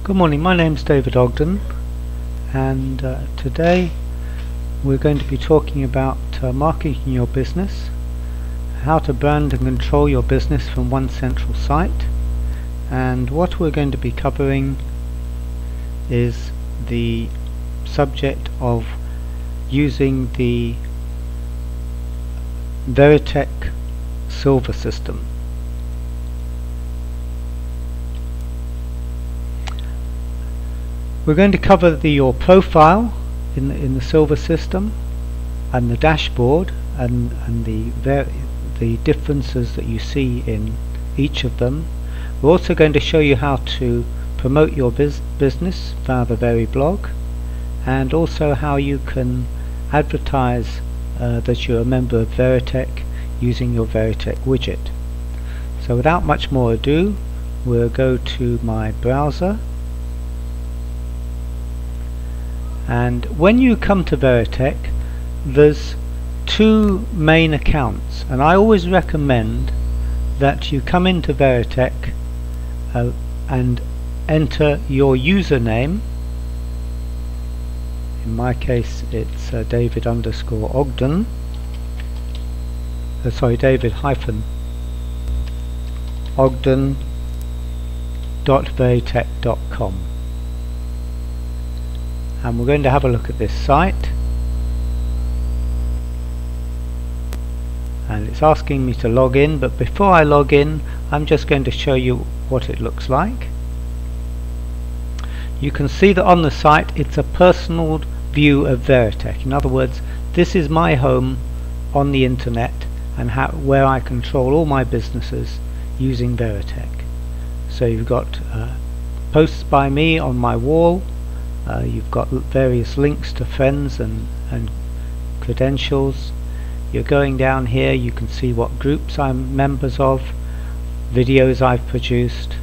Good morning, my name's David Ogden, and today we're going to be talking about marketing your business, how to brand and control your business from one central site. And what we're going to be covering is the subject of using the Veritech Silver system. We're going to cover your profile in the Silver system and the dashboard and the differences that you see in each of them. We're also going to show you how to promote your business via the Very blog, and also how you can advertise that you're a member of Veritech using your Veritech widget. So without much more ado, we'll go to my browser. And when you come to Veritech, there's two main accounts, and I always recommend that you come into Veritech and enter your username. In my case it's David_Ogden, David-Ogden.veritech.com. and we're going to have a look at this site, and it's asking me to log in, but before I log in I'm just going to show you what it looks like. You can see that on the site it's a personal view of Veritech. In other words, this is my home on the internet and where I control all my businesses using Veritech. So you've got posts by me on my wall. You've got various links to friends and credentials. You're going down here, you can see what groups I'm members of, videos I've produced,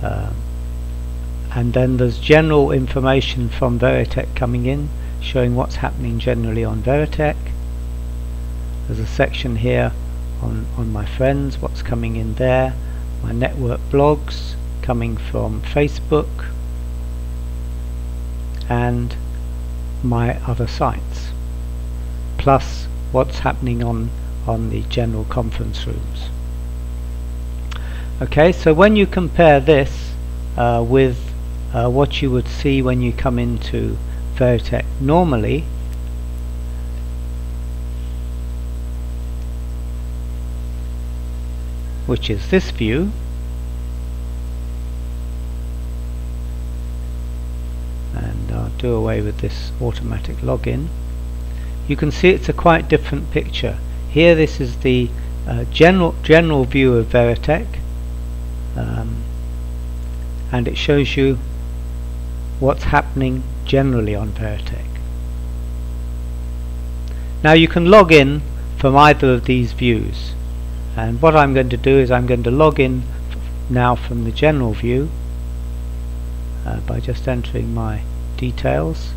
and then there's general information from Veritech coming in, showing what's happening generally on Veritech. There's a section here on my friends, what's coming in there, my network blogs coming from Facebook, and my other sites, plus what's happening on the general conference rooms. Okay, so when you compare this with what you would see when you come into Veritech normally, which is this view, and I'll do away with this automatic login, you can see it's a quite different picture. Here this is the general view of Veritech, and it shows you what's happening generally on Veritech. Now you can log in from either of these views, and what I'm going to do is I'm going to log in now from the general view by just entering my details.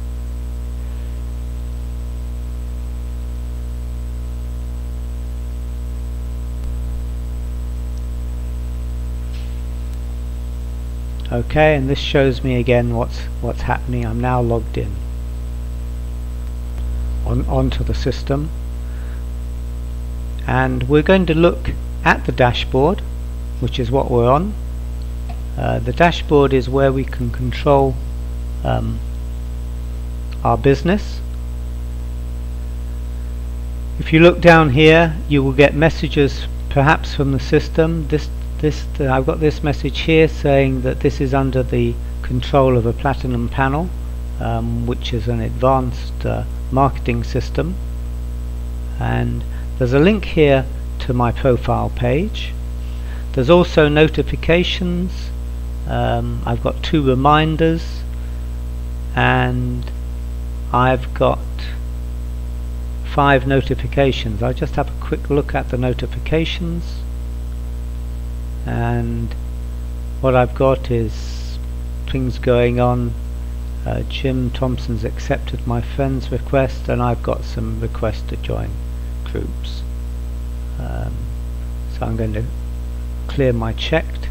Okay, and this shows me again what's happening. I'm now logged in onto the system, and we're going to look at the dashboard, which is what we're on. The dashboard is where we can control our business. If you look down here, you will get messages perhaps from the system. I've got this message here saying that this is under the control of a Platinum panel, which is an advanced marketing system, and there's a link here to my profile page. There's also notifications. I've got 2 reminders, and I've got 5 notifications. I'll just have a quick look at the notifications, and what I've got is things going on. Jim Thompson's accepted my friend's request, and I've got some requests to join groups. So I'm going to clear my checked,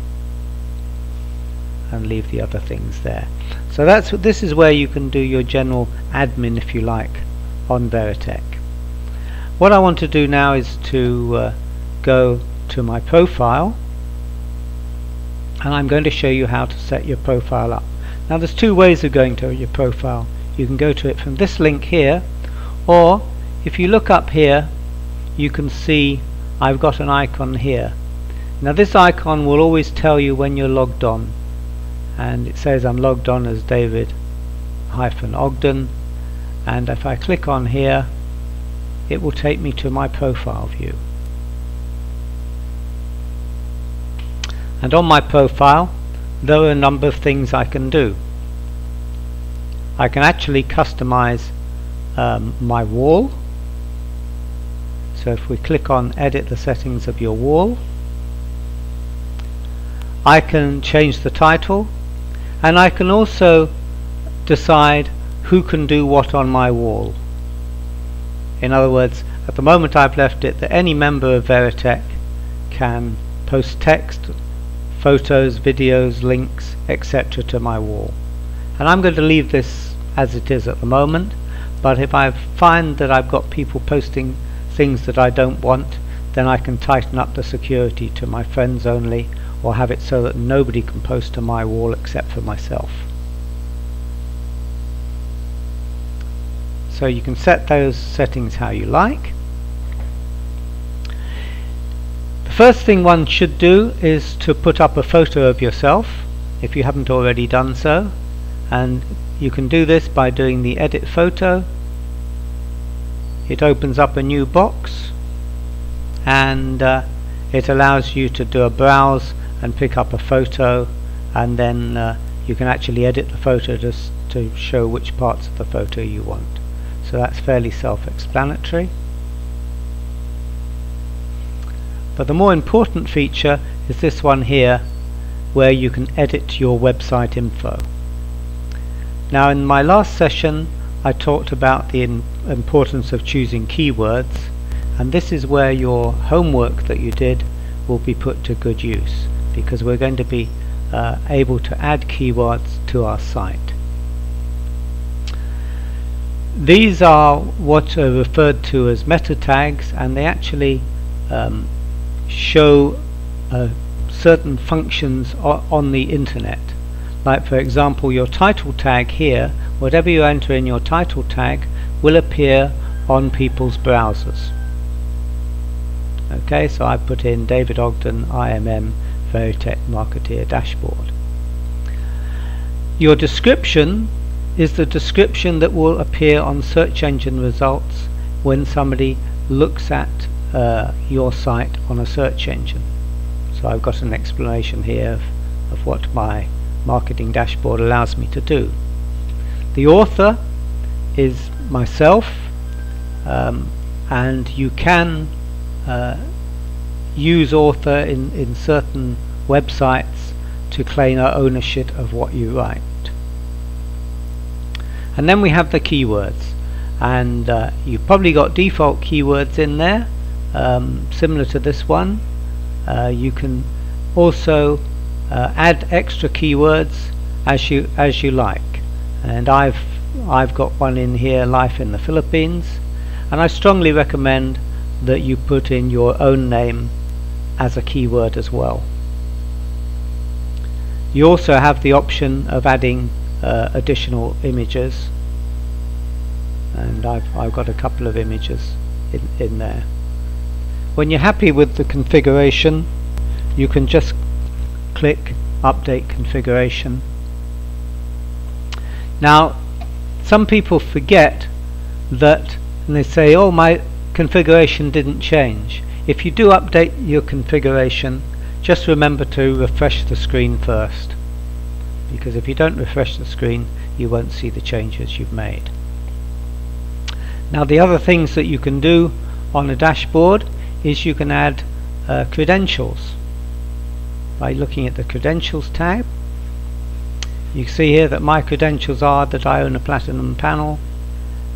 and leave the other things there. So this is where you can do your general admin, if you like, on Veritech. What I want to do now is to go to my profile, and I'm going to show you how to set your profile up. Now there's two ways of going to your profile. You can go to it from this link here, or if you look up here you can see I've got an icon here. Now this icon will always tell you when you're logged on, and it says I'm logged on as David-Ogden, and if I click on here it will take me to my profile view. And on my profile there are a number of things I can do. I can actually customize my wall. So if we click on edit the settings of your wall, I can change the title, and I can also decide who can do what on my wall. In other words, at the moment I've left it that any member of Veritech can post text, photos, videos, links, etc. to my wall. And I'm going to leave this as it is at the moment, but if I find that I've got people posting things that I don't want, then I can tighten up the security to my friends only, or have it so that nobody can post to my wall except for myself. So you can set those settings how you like. The first thing one should do is to put up a photo of yourself if you haven't already done so, and you can do this by doing the edit photo. It opens up a new box, and it allows you to do a browse and pick up a photo, and then you can actually edit the photo just to show which parts of the photo you want. So that's fairly self-explanatory. But the more important feature is this one here, where you can edit your website info. Now in my last session I talked about the importance of choosing keywords, and this is where your homework that you did will be put to good use, because we're going to be able to add keywords to our site. These are what are referred to as meta tags, and they actually show certain functions on the internet. Like for example, your title tag here, whatever you enter in your title tag will appear on people's browsers. Okay, so I put in David Ogden IMM Veritech Marketeer Dashboard. Your description is the description that will appear on search engine results when somebody looks at your site on a search engine. So I've got an explanation here of what my marketing dashboard allows me to do. The author is myself, and you can use author in certain websites to claim ownership of what you write. And then we have the keywords, and you've probably got default keywords in there, similar to this one. You can also add extra keywords as you like, and I've got one in here, life in the Philippines, and I strongly recommend that you put in your own name as a keyword as well. You also have the option of adding additional images, and I've got a couple of images in there. When you're happy with the configuration, you can just click update configuration. Now some people forget that, and they say, oh, my configuration didn't change. If you do update your configuration, just remember to refresh the screen first, because if you don't refresh the screen you won't see the changes you've made. Now the other things that you can do on a dashboard is you can add credentials by looking at the credentials tab. You can see here that my credentials are that I own a Platinum panel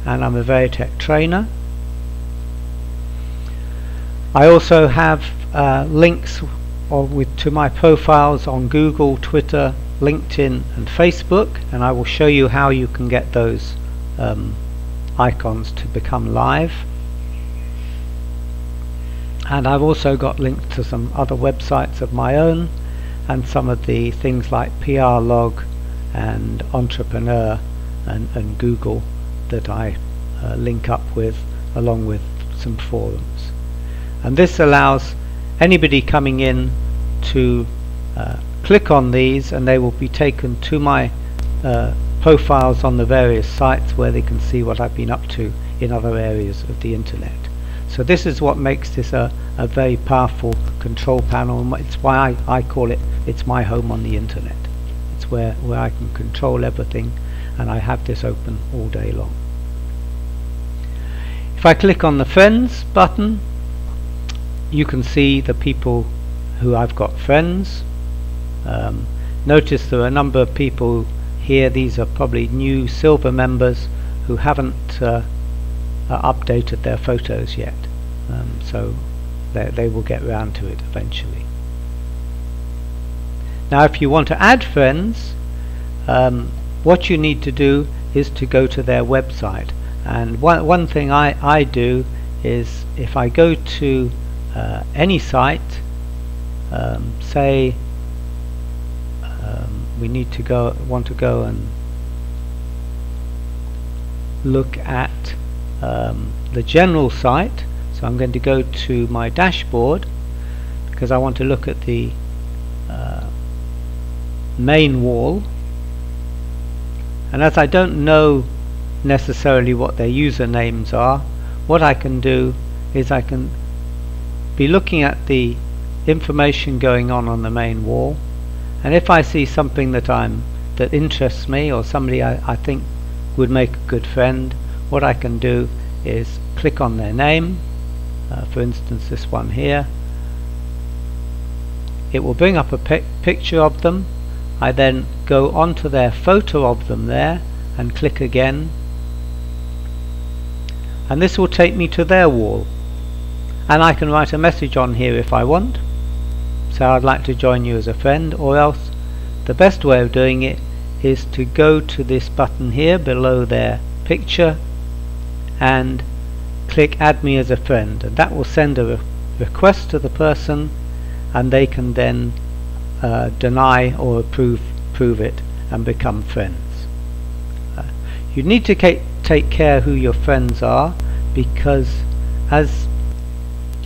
and I'm a Veritech trainer. I also have links to my profiles on Google, Twitter, LinkedIn and Facebook, and I will show you how you can get those icons to become live. And I've also got links to some other websites of my own and some of the things like PR Log and Entrepreneur and Google that I link up with, along with some forums. And this allows anybody coming in to click on these, and they will be taken to my profiles on the various sites where they can see what I've been up to in other areas of the internet. So this is what makes this a very powerful control panel, and it's why I call it, it's my home on the internet. It's where I can control everything, and I have this open all day long. If I click on the Friends button, you can see the people who I've got friends. Notice there are a number of people here. These are probably new silver members who haven't updated their photos yet, so they will get round to it eventually. Now if you want to add friends, what you need to do is to go to their website, and one thing I do is, if I go to any site, say we want to go and look at the general site. So I'm going to go to my dashboard because I want to look at the main wall, and as I don't know necessarily what their usernames are, what I can do is I can be looking at the information going on the main wall, and if I see something that interests me, or somebody I think would make a good friend, what I can do is click on their name. For instance, this one here. It will bring up a picture of them. I then go onto their photo of them there and click again, and this will take me to their wall, and I can write a message on here if I want. So I'd like to join you as a friend, or else the best way of doing it is to go to this button here below their picture and click Add Me as a Friend, and that will send a request to the person, and they can then deny or approve it and become friends. You need to take care who your friends are, because as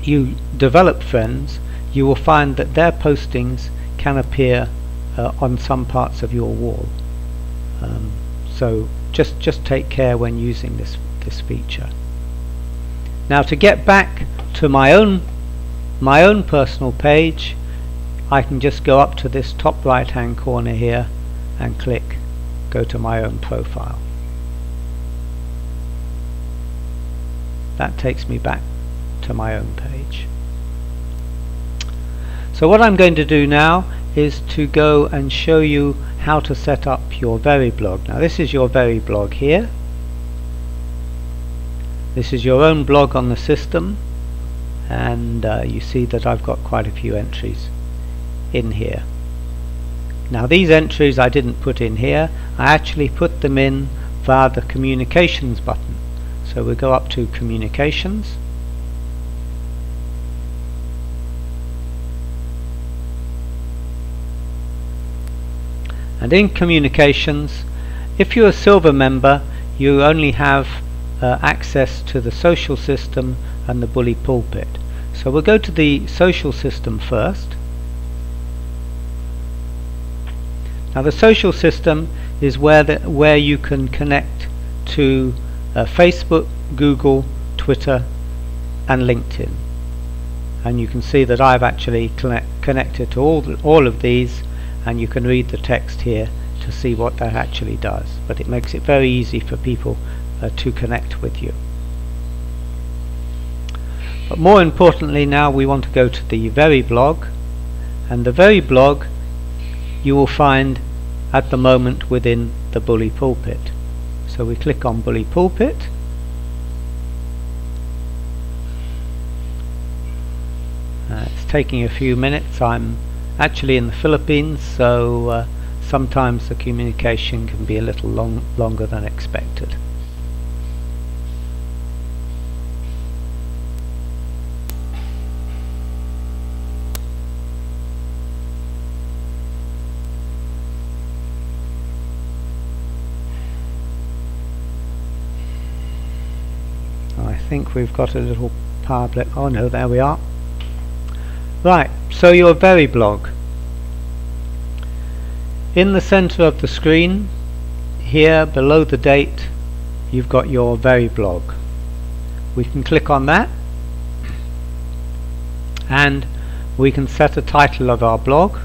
you develop friends, you will find that their postings can appear on some parts of your wall. So just take care when using this feature. Now to get back to my own personal page, I can just go up to this top right hand corner here and click Go to My Own Profile. That takes me back to my own page. So what I'm going to do now is to go and show you how to set up your Veryblog. Now this is your Veryblog here. This is your own blog on the system, and you see that I've got quite a few entries in here. Now these entries I didn't put in here, I actually put them in via the Communications button. So we'll go up to Communications, and in Communications, if you're a silver member, you only have access to the social system and the Bully Pulpit. So we'll go to the social system first. Now the social system is where you can connect to Facebook, Google, Twitter and LinkedIn, and you can see that I've actually connected to all of these, and you can read the text here to see what that actually does, but it makes it very easy for people to connect with you. But more importantly, now we want to go to the Veryblog, and the Veryblog you will find at the moment within the Bully Pulpit. So we click on Bully Pulpit, it's taking a few minutes. I'm actually in the Philippines, so sometimes the communication can be a little longer than expected. I think we've got a little power blip. Oh no, there we are. Right, so your Veryblog. In the center of the screen, here below the date, you've got your Veryblog. We can click on that and we can set a title of our blog.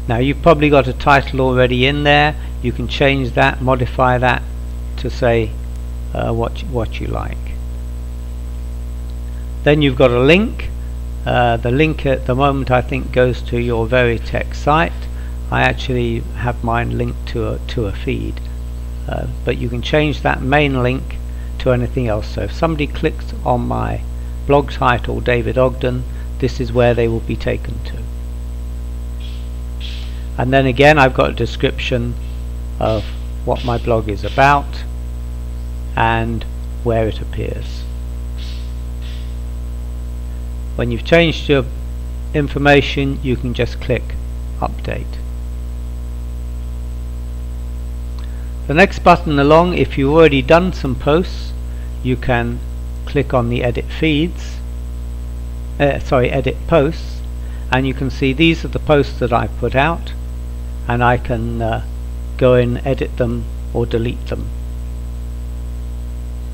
Now you've probably got a title already in there. You can change that, modify that to say what you like. Then you've got a link. The link at the moment I think goes to your Verytech site. I actually have mine linked to a feed, but you can change that main link to anything else. So if somebody clicks on my blog title, David Ogden, this is where they will be taken to. And then again I've got a description of what my blog is about and where it appears. When you've changed your information, you can just click update. The next button along, if you've already done some posts, you can click on the edit feeds, edit posts, and you can see these are the posts that I've put out, and I can go in, edit them or delete them.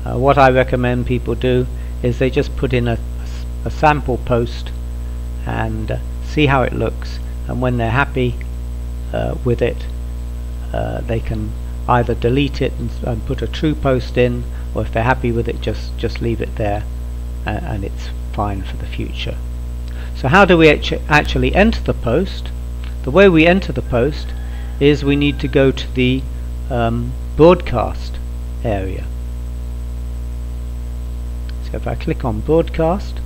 What I recommend people do is they just put in a sample post and see how it looks, and when they're happy with it, they can either delete it and put a true post in, or if they're happy with it, just leave it there, and it's fine for the future. So how do we actually enter the post? The way we enter the post is we need to go to the broadcast area. So if I click on broadcast,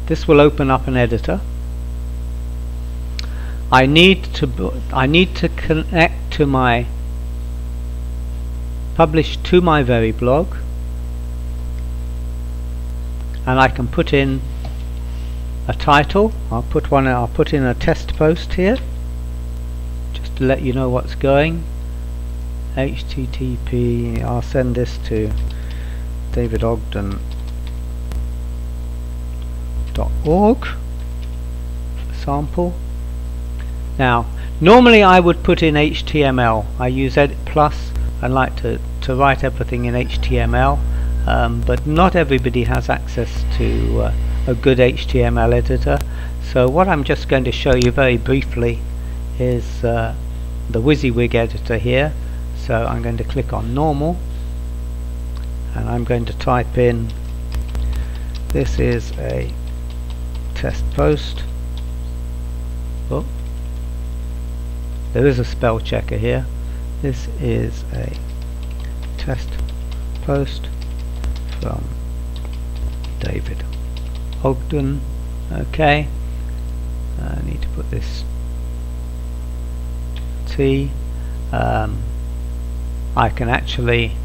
this will open up an editor. I need to connect to my publish to my Veryblog, and I can put in a title. I'll put in a test post here just to let you know what's going. HTTP, I'll send this to davidogden.org sample. Now normally I would put in HTML. I use Edit Plus and like to write everything in HTML, but not everybody has access to a good HTML editor. So what I'm just going to show you very briefly is the WYSIWYG editor here. So I'm going to click on normal, and I'm going to type in, this is a test post. Oh, there is a spell checker here. This is a test post from David Ogden. Okay, I need to put this T. I can actually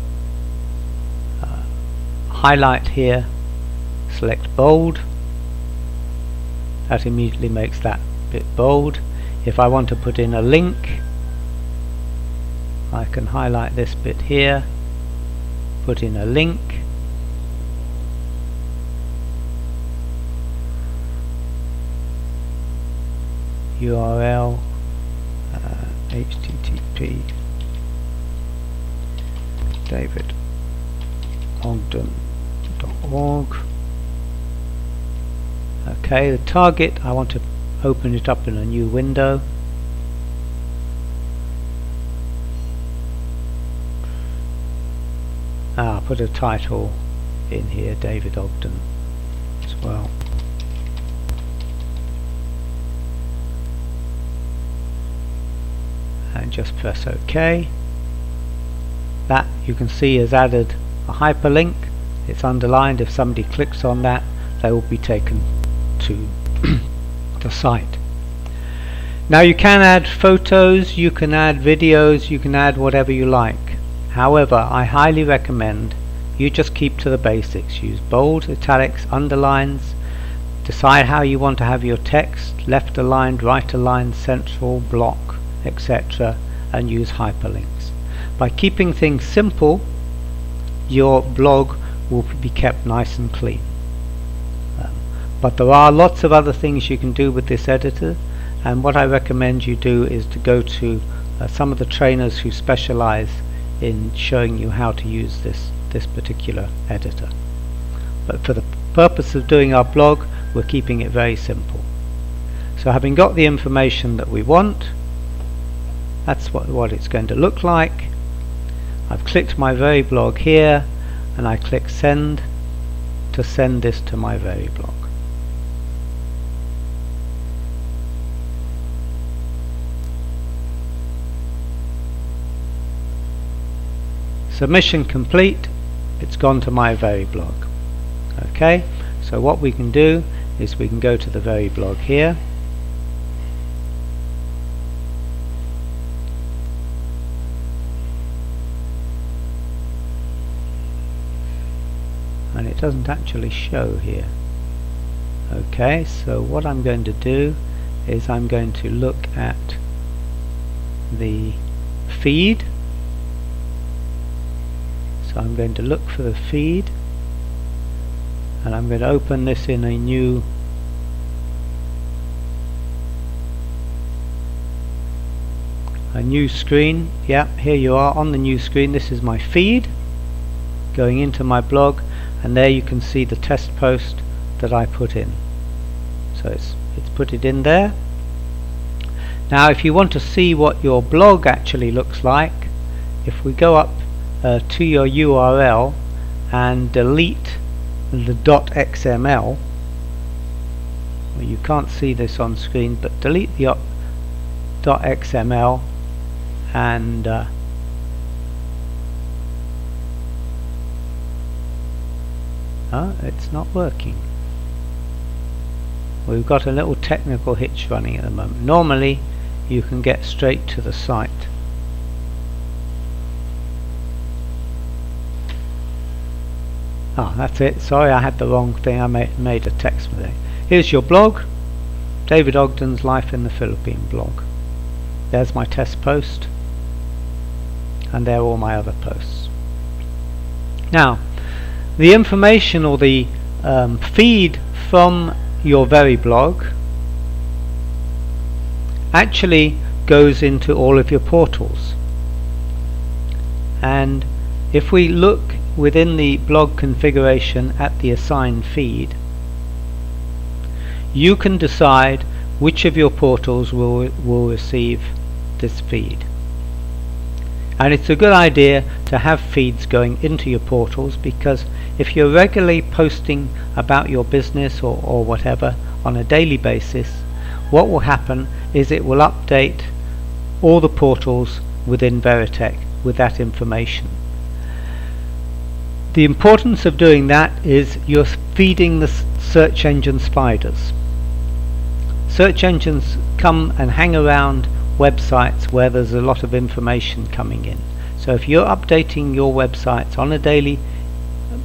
highlight here, select bold. That immediately makes that bit bold. If I want to put in a link, I can highlight this bit here, put in a link, URL, http davidogden.org. Okay, the target, I want to open it up in a new window. I'll put a title in here, David Ogden as well. And just press OK. That, you can see, has added a hyperlink. It's underlined. If somebody clicks on that, they will be taken to the site. Now you can add photos, you can add videos, you can add whatever you like. However, I highly recommend you just keep to the basics. Use bold, italics, underlines. Decide how you want to have your text, left aligned, right aligned, central, block, etc. and use hyperlinks. By keeping things simple, your blog will be kept nice and clean. But there are lots of other things you can do with this editor, and what I recommend you do is to go to some of the trainers who specialize in showing you how to use this particular editor. But for the purpose of doing our blog, we're keeping it very simple. So having got the information that we want, that's what it's going to look like. I've clicked my very blog here, and I click send to send this to my very blog. Submission complete. It's gone to my very blog. Okay, so what we can do is we can go to the very blog here, and it doesn't actually show here. Okay, so what I'm going to do is I'm going to look at the feed. So I'm going to look for the feed, and I'm going to open this in a new screen. Yeah, here you are on the new screen. This is my feed going into my blog, and there you can see the test post that I put in. So it's put it in there. Now if you want to see what your blog actually looks like, if we go up to your URL and delete the .xml, well, you can't see this on screen, but delete the .xml and it's not working. We've got a little technical hitch running at the moment. Normally you can get straight to the site. That's it. Sorry, I had the wrong thing. I made a text mistake. Here's your blog, David Ogden's Life in the Philippines blog. There's my test post, and there are all my other posts. Now, the information or the feed from your very blog actually goes into all of your portals. And if we look within the blog configuration at the assigned feed, you can decide which of your portals will receive this feed. And it's a good idea to have feeds going into your portals, because if you're regularly posting about your business or whatever on a daily basis, what will happen is it will update all the portals within Veritech with that information. The importance of doing that is you're feeding the search engine spiders. Search engines come and hang around websites where there's a lot of information coming in. So if you're updating your websites on a daily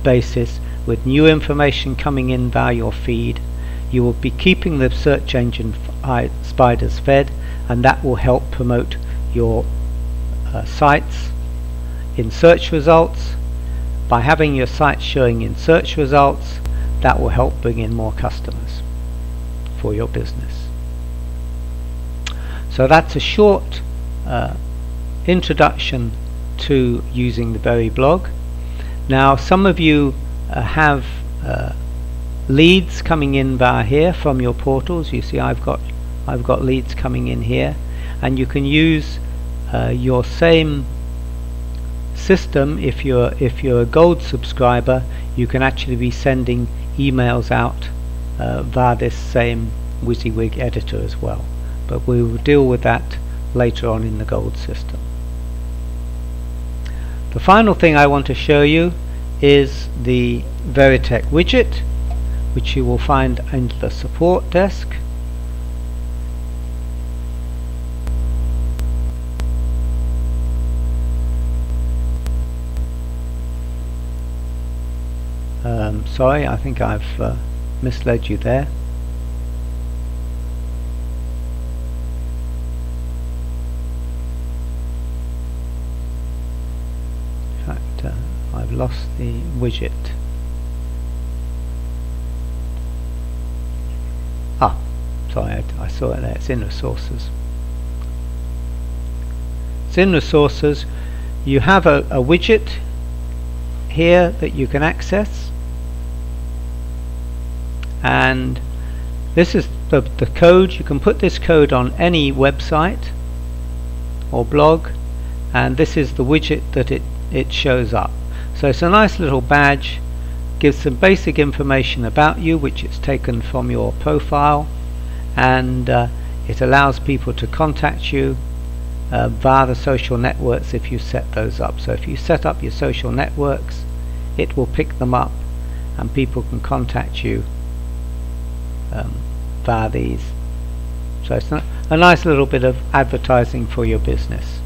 basis with new information coming in via your feed, you will be keeping the search engine spiders fed, and that will help promote your sites in search results. By having your site showing in search results, that will help bring in more customers for your business. So that's a short introduction to using the Very blog. Now some of you have leads coming in via here from your portals. You see I've got leads coming in here, and you can use your same system. If you're a gold subscriber, you can actually be sending emails out via this same WYSIWYG editor as well, but we will deal with that later on in the gold system. The final thing I want to show you is the Veritech widget, which you will find under the support desk. sorry, I think I've misled you there. In fact, I've lost the widget. Sorry, I saw it there. It's in resources. It's in resources. You have a widget here that you can access, and this is the code. You can put this code on any website or blog, and this is the widget that it shows up. So it's a nice little badge, gives some basic information about you, which it's taken from your profile, and it allows people to contact you via the social networks if you set those up. So if you set up your social networks, it will pick them up and people can contact you via these. So it's a nice little bit of advertising for your business.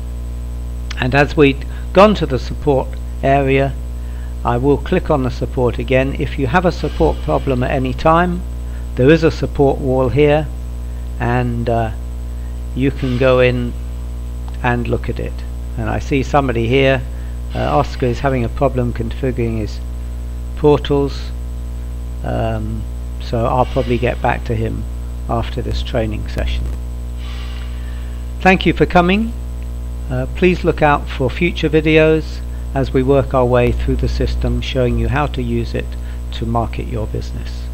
And as we've gone to the support area, I will click on the support again. If you have a support problem at any time, there is a support wall here, and you can go in and look at it. And I see somebody here, Oscar, is having a problem configuring his portals, so I'll probably get back to him after this training session. Thank you for coming. Please look out for future videos as we work our way through the system, showing you how to use it to market your business.